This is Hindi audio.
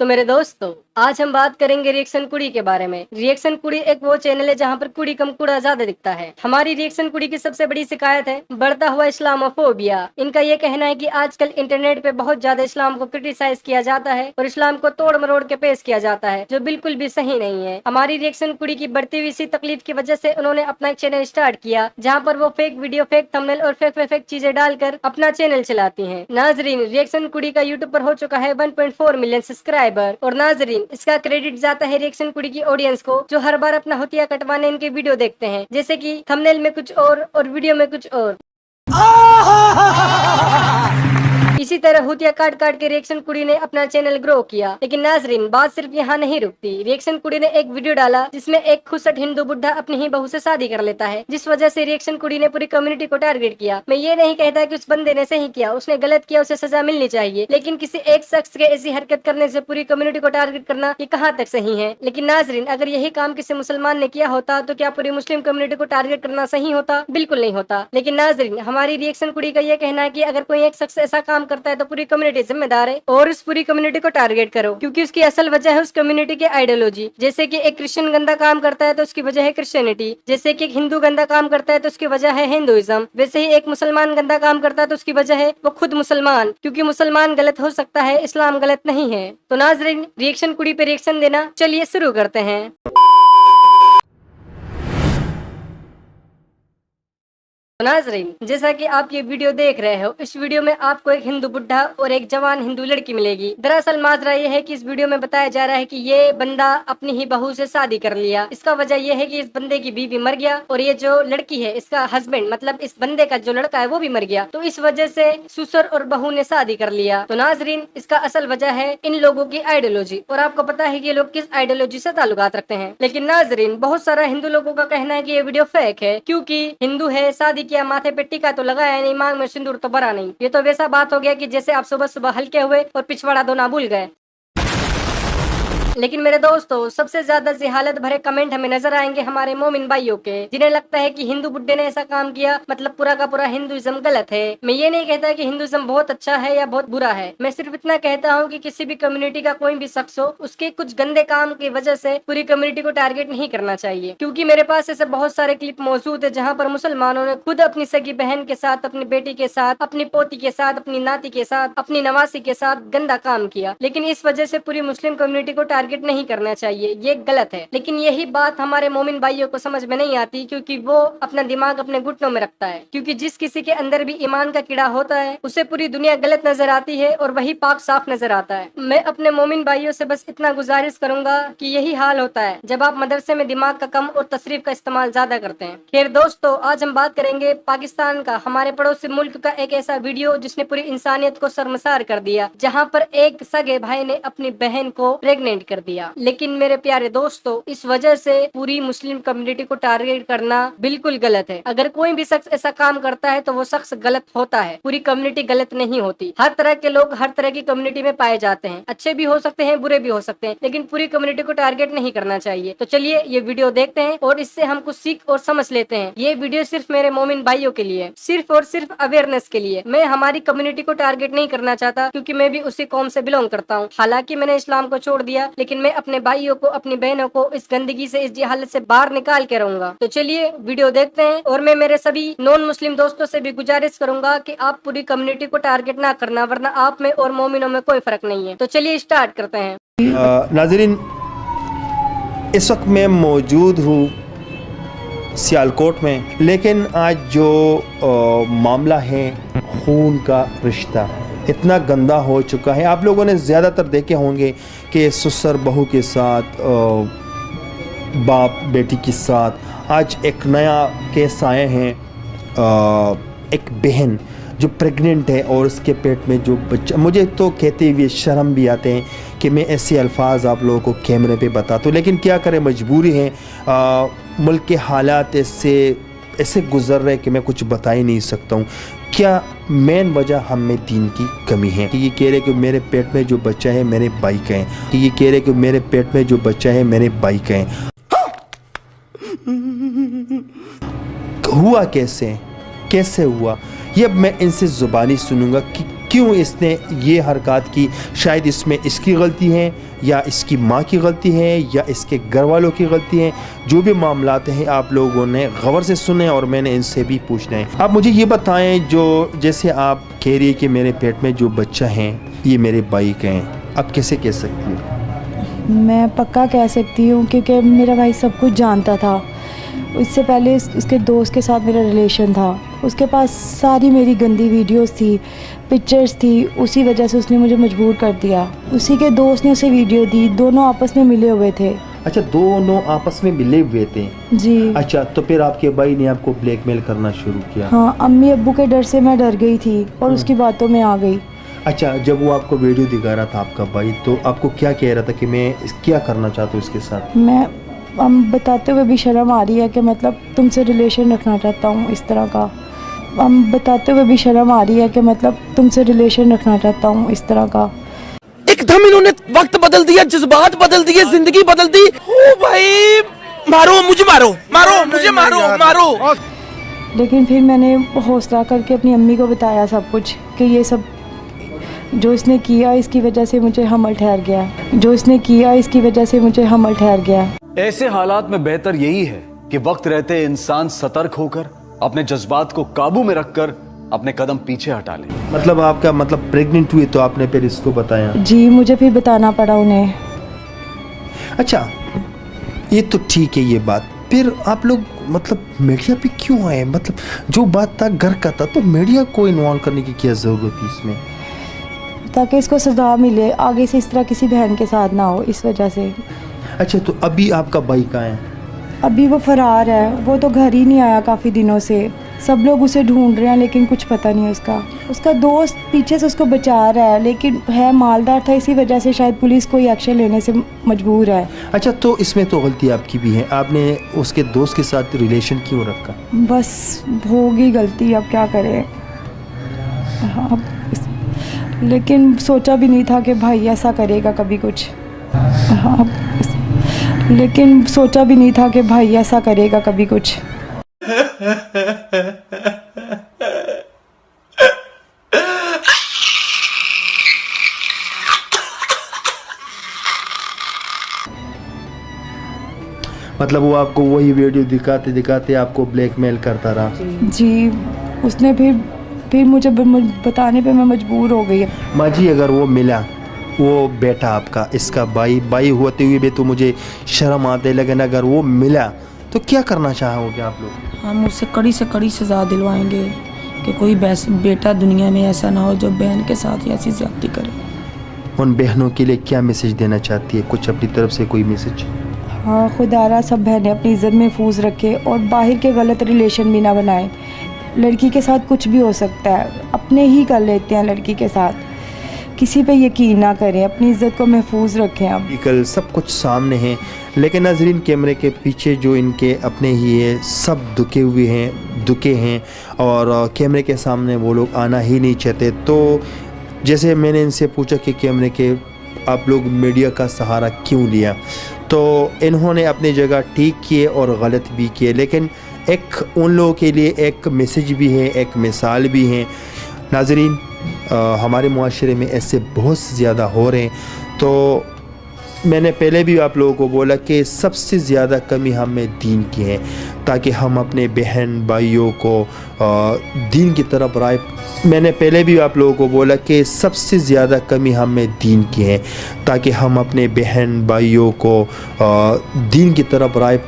तो मेरे दोस्तों, आज हम बात करेंगे रिएक्शन कुड़ी के बारे में। रिएक्शन कुड़ी एक वो चैनल है जहाँ पर कुड़ी कम कूड़ा ज्यादा दिखता है। हमारी रिएक्शन कुड़ी की सबसे बड़ी शिकायत है बढ़ता हुआ इस्लामोफोबिया। इनका ये कहना है कि आजकल इंटरनेट पे बहुत ज्यादा इस्लाम को क्रिटिसाइज किया जाता है और इस्लाम को तोड़ मरोड़ के पेश किया जाता है, जो बिल्कुल भी सही नहीं है। हमारी रिएक्शन कुड़ी की बढ़ती हुई इसी तकलीफ की वजह से उन्होंने अपना एक चैनल स्टार्ट किया, जहाँ पर वो फेक वीडियो, फेक थंबनेल और फेक चीजें डालकर अपना चैनल चलाती है। नाजरीन, रिएक्शन कुड़ी का यूट्यूब पर हो चुका है 1.4 मिलियन सब्सक्राइबर। और नाजरीन, इसका क्रेडिट जाता है रिएक्शन कुड़ी की ऑडियंस को, जो हर बार अपना हुतिया कटवाने इनके वीडियो देखते हैं, जैसे कि थंबनेल में कुछ और वीडियो में कुछ और। इसी तरह हुतिया काट काट के रिएक्शन कुड़ी ने अपना चैनल ग्रो किया। लेकिन नाजरीन, बात सिर्फ यहाँ नहीं रुकती। रिएक्शन कुड़ी ने एक वीडियो डाला जिसमें एक खुसट हिंदू बुढ़ा अपनी ही बहू से शादी कर लेता है, जिस वजह से रिएक्शन कुड़ी ने पूरी कम्युनिटी को टारगेट किया। मैं ये नहीं कहता कि उस बंदे ने सही किया, उसने गलत किया, उसे सजा मिलनी चाहिए, लेकिन किसी एक शख्स के ऐसी हरकत करने से पूरी कम्युनिटी को टारगेट करना ये कहाँ तक सही है। लेकिन नाजरीन, अगर यही काम किसी मुसलमान ने किया होता तो क्या पूरी मुस्लिम कम्युनिटी को टारगेट करना सही होता? बिल्कुल नहीं होता। लेकिन नाजरीन, हमारी रिएक्शन कुड़ी का यह कहना है कि अगर कोई एक शख्स ऐसा काम करता है तो पूरी कम्युनिटी जिम्मेदार है और उस पूरी कम्युनिटी को टारगेट करो, क्योंकि उसकी असल वजह है उस कम्युनिटी की आइडियोलॉजी। जैसे कि एक क्रिश्चियन गंदा काम करता है तो उसकी वजह है क्रिश्चियनिटी, जैसे कि एक हिंदू गंदा काम करता है तो उसकी वजह है हिंदुइज्म, वैसे ही एक मुसलमान गंदा काम करता है तो उसकी वजह है वो खुद मुसलमान, क्योंकि मुसलमान गलत हो सकता है, इस्लाम गलत नहीं है। तो नाजरीन, रिएक्शन कुड़ी पे रिएक्शन देना चलिए शुरू करते हैं। नाजरीन, जैसा कि आप ये वीडियो देख रहे हो, इस वीडियो में आपको एक हिंदू बुढ़ा और एक जवान हिंदू लड़की मिलेगी। दरअसल माजरा ये है कि इस वीडियो में बताया जा रहा है कि ये बंदा अपनी ही बहू से शादी कर लिया। इसका वजह ये है कि इस बंदे की बीवी मर गया और ये जो लड़की है, इसका हस्बैंड मतलब इस बंदे का जो लड़का है वो भी मर गया, तो इस वजह से ससुर और बहू ने शादी कर लिया। तो नाजरीन, इसका असल वजह है इन लोगों की आइडियोलॉजी, और आपको पता है कि ये लोग किस आइडियोलॉजी से ताल्लुकात रखते हैं। लेकिन नाजरीन, बहुत सारा हिंदू लोगों का कहना है कि ये वीडियो फेक है, क्योंकि हिंदू है, शादी किया, माथे पे टीका तो लगाया नहीं, मांग में सिंदूर तो भरा नहीं। ये तो वैसा बात हो गया कि जैसे आप सुबह सुबह हल्के हुए और पिछवाड़ा धोना भूल गए। लेकिन मेरे दोस्तों, सबसे ज्यादा जिहालत भरे कमेंट हमें नजर आएंगे हमारे मोमिन भाइयों के, जिन्हें लगता है कि हिंदू बुड्ढे ने ऐसा काम किया मतलब पूरा का पूरा हिंदुइज्म गलत है। मैं ये नहीं कहता कि हिंदुइज्म बहुत अच्छा है या बहुत बुरा है, मैं सिर्फ इतना कहता हूँ कि किसी भी कम्युनिटी का कोई भी शख्स हो, उसके कुछ गंदे काम की वजह से पूरी कम्युनिटी को टारगेट नहीं करना चाहिए। क्योंकि मेरे पास ऐसे बहुत सारे क्लिप मौजूद है जहाँ पर मुसलमानों ने खुद अपनी सगी बहन के साथ, अपनी बेटी के साथ, अपनी पोती के साथ, अपनी नाती के साथ, अपनी नवासी के साथ गंदा काम किया, लेकिन इस वजह से पूरी मुस्लिम कम्युनिटी को टारगेट नहीं करना चाहिए, ये गलत है। लेकिन यही बात हमारे मोमिन भाइयों को समझ में नहीं आती, क्योंकि वो अपना दिमाग अपने घुटनों में रखता है। क्योंकि जिस किसी के अंदर भी ईमान का कीड़ा होता है, उसे पूरी दुनिया गलत नजर आती है और वही पाक साफ नजर आता है। मैं अपने मोमिन भाइयों से बस इतना गुजारिश करूंगा कि यही हाल होता है जब आप मदरसे में दिमाग का कम और तशरीफ का इस्तेमाल ज्यादा करते हैं। खैर दोस्तों, आज हम बात करेंगे पाकिस्तान का, हमारे पड़ोसी मुल्क का एक ऐसा वीडियो जिसने पूरी इंसानियत को शर्मसार कर दिया, जहाँ पर एक सगे भाई ने अपनी बहन को प्रेग्नेंट कर दिया। लेकिन मेरे प्यारे दोस्तों, इस वजह से पूरी मुस्लिम कम्युनिटी को टारगेट करना बिल्कुल गलत है। अगर कोई भी शख्स ऐसा काम करता है तो वो शख्स गलत होता है, पूरी कम्युनिटी गलत नहीं होती। हर तरह के लोग हर तरह की कम्युनिटी में पाए जाते हैं, अच्छे भी हो सकते हैं, बुरे भी हो सकते हैं, लेकिन पूरी कम्युनिटी को टारगेट नहीं करना चाहिए। तो चलिए ये वीडियो देखते हैं और इससे हम कुछ सीख और समझ लेते हैं। ये वीडियो सिर्फ मेरे मोमिन भाइयों के लिए, सिर्फ और सिर्फ अवेयरनेस के लिए। मैं हमारी कम्युनिटी को टारगेट नहीं करना चाहता, क्योंकि मैं भी उसी कौम से बिलोंग करता हूँ। हालांकि मैंने इस्लाम को छोड़ दिया, लेकिन मैं अपने भाइयों को, अपनी बहनों को इस गंदगी से, इस जहालत से बाहर निकाल के रहूंगा। तो चलिए वीडियो देखते हैं। और मैं मेरे सभी नॉन मुस्लिम दोस्तों से भी गुजारिश करूंगा कि आप पूरी कम्युनिटी को टारगेट ना करना, वरना आप में और मोमिनों में कोई फर्क नहीं है। तो चलिए स्टार्ट करते हैं। नाज़रीन, इस वक्त मैं मौजूद हूँ सियालकोट में, लेकिन आज जो मामला है, खून का रिश्ता इतना गंदा हो चुका है। आप लोगों ने ज़्यादातर देखे होंगे कि ससुर बहू के साथ, बाप बेटी के साथ। आज एक नया केस आए हैं, एक बहन जो प्रेग्नेंट है और उसके पेट में जो बच्चा। मुझे तो कहते हुए शर्म भी आते हैं कि मैं ऐसे अल्फाज आप लोगों को कैमरे पे बताता हूँ, लेकिन क्या करें, मजबूरी है। मुल्क के हालात ऐसे गुजर रहे कि मैं कुछ बता ही नहीं सकता हूँ। क्या मेन वजह हम में दीन की कमी है कि ये कह रहे कि मेरे पेट में जो बच्चा है मेरे भाई का है, कि ये कह रहे कि मेरे पेट में जो बच्चा है मेरे भाई का है। हुआ कैसे हुआ ये अब मैं इनसे ज़ुबानी सुनूंगा कि क्यों इसने ये हरकत की। शायद इसमें इसकी गलती है या इसकी माँ की गलती है या इसके घर वालों की गलती है। जो भी मामलात हैं आप लोगों ने गौर से सुने और मैंने इनसे भी पूछना है। आप मुझे ये बताएं, जो जैसे आप कह रही है कि मेरे पेट में जो बच्चा है ये मेरे भाई का है, आप कैसे कह सकती हैं? मैं पक्का कह सकती हूँ क्योंकि मेरा भाई सब कुछ जानता था। इससे पहले उसके दोस्त के साथ मेरा रिलेशन था। उसके पास सारी मेरी गंदी वीडियोस थी, पिक्चर्स थी। उसी वजह से उसने मुझे मजबूर कर दिया। उसी के दोस्त ने उसे वीडियो दी। दोनों आपस में मिले हुए थे। अच्छा, दोनों आपस में मिले हुए थे जी। अच्छा, तो फिर आपके भाई ने आपको ब्लैकमेल करना शुरू किया? हाँ, अम्मी अब्बू के डर से मैं डर गई थी और उसकी बातों में आ गई। अच्छा, जब वो आपको वीडियो दिखा रहा था आपका भाई, तो आपको क्या कह रहा था कि मैं क्या करना चाहता हूँ इसके साथ? मैं हम बताते हुए भी शर्म आ रही है कि मतलब तुमसे रिलेशन रखना चाहता हूँ इस तरह का। हम बताते हुए भी शर्म आ रही है कि मतलब तुमसे रिलेशन रखना चाहता हूँ इस तरह का। एकदम इन्होंने वक्त बदल दिया, जज्बात बदल दिए, जिंदगी बदल दी। ओ भाई, मारो मुझे, मारो मारो मुझे, मारो मारो। लेकिन फिर मैंने हौसला करके अपनी अम्मी को बताया सब कुछ कि ये सब जो इसने किया इसकी वजह से मुझे हमल ठहर गया। जो इसने किया इसकी वजह से मुझे हमल ठहर गया। ऐसे हालात में बेहतर यही है कि वक्त रहते इंसान सतर्क होकर अपने जज्बात को काबू में रखकर अपने कदम पीछे हटा ले। मतलब आपका मतलब प्रेग्नेंट हुई तो आपने फिर इसको बताया? जी, मुझे फिर बताना पड़ा उन्हें। अच्छा, ये तो ठीक है ये बात। फिर आप लोग मतलब मीडिया पे क्यों आए? मतलब जो बात था घर का था, तो मीडिया को इन्वॉल्व करने की क्या ज़रूरत थी इसमें? ताकि इसको सजा मिले, आगे से इस तरह किसी बहन के साथ ना हो, इस वजह से। अच्छा, तो अभी आपका भाई कहाँ है? अभी वो फरार है। वो तो घर ही नहीं आया काफ़ी दिनों से। सब लोग उसे ढूंढ रहे हैं लेकिन कुछ पता नहीं उसका। उसका दोस्त पीछे से उसको बचा रहा है, लेकिन है मालदार था, इसी वजह से शायद पुलिस कोई एक्शन लेने से मजबूर है। अच्छा, तो इसमें तो गलती आपकी भी है। आपने उसके दोस्त के साथ रिलेशन क्यों रखा? बस होगी गलती, अब क्या करें। हाँ, लेकिन सोचा भी नहीं था कि भाई ऐसा करेगा कभी कुछ। हाँ, लेकिन सोचा भी नहीं था कि भाई ऐसा करेगा कभी कुछ। मतलब वो आपको वही वीडियो दिखाते दिखाते आपको ब्लैकमेल करता रहा? जी, उसने फिर मुझे बताने पे मैं मजबूर हो गई। माँ जी, अगर वो मिला, वो बेटा आपका, इसका भाई होते हुए भी तो मुझे शर्म आते, लेकिन अगर वो मिला तो क्या करना चाहोगे आप लोग? हम उससे कड़ी से कड़ी सज़ा दिलवाएंगे कि कोई बेटा दुनिया में ऐसा ना हो जो बहन के साथ ऐसी ज्यादती करे। उन बहनों के लिए क्या मैसेज देना चाहती है? कुछ अपनी तरफ से कोई मैसेज? हाँ, खुदारा सब बहनें अपनी इज़्ज़त महफूज रखे और बाहर के गलत रिलेशन भी ना बनाए। लड़की के साथ कुछ भी हो सकता है, अपने ही कर लेते हैं लड़की के साथ। किसी पे यकीन ना करें, अपनी इज़्ज़त को महफूज रखें। अब कल सब कुछ सामने है, लेकिन नाज़रीन कैमरे के पीछे जो इनके अपने ही है, सब दुखे हैं और कैमरे के सामने वो लोग आना ही नहीं चाहते। तो जैसे मैंने इनसे पूछा कि कैमरे के आप लोग मीडिया का सहारा क्यों लिया, तो इन्होंने अपनी जगह ठीक किए और गलत भी किए, लेकिन एक उन लोगों के लिए एक मैसेज भी है, एक मिसाल भी है। नाज़रीन, हमारे मुआशरे में ऐसे बहुत ज़्यादा हो रहे हैं। तो मैंने पहले भी आप लोगों को बोला कि सबसे ज़्यादा कमी हमें दीन की है, ताकि हम अपने बहन भाइयों को दीन की तरफ राय। मैंने पहले भी आप लोगों को बोला कि सबसे ज़्यादा कमी हमें दीन की है, ताकि हम अपने बहन भाइयों को दीन की तरफ राय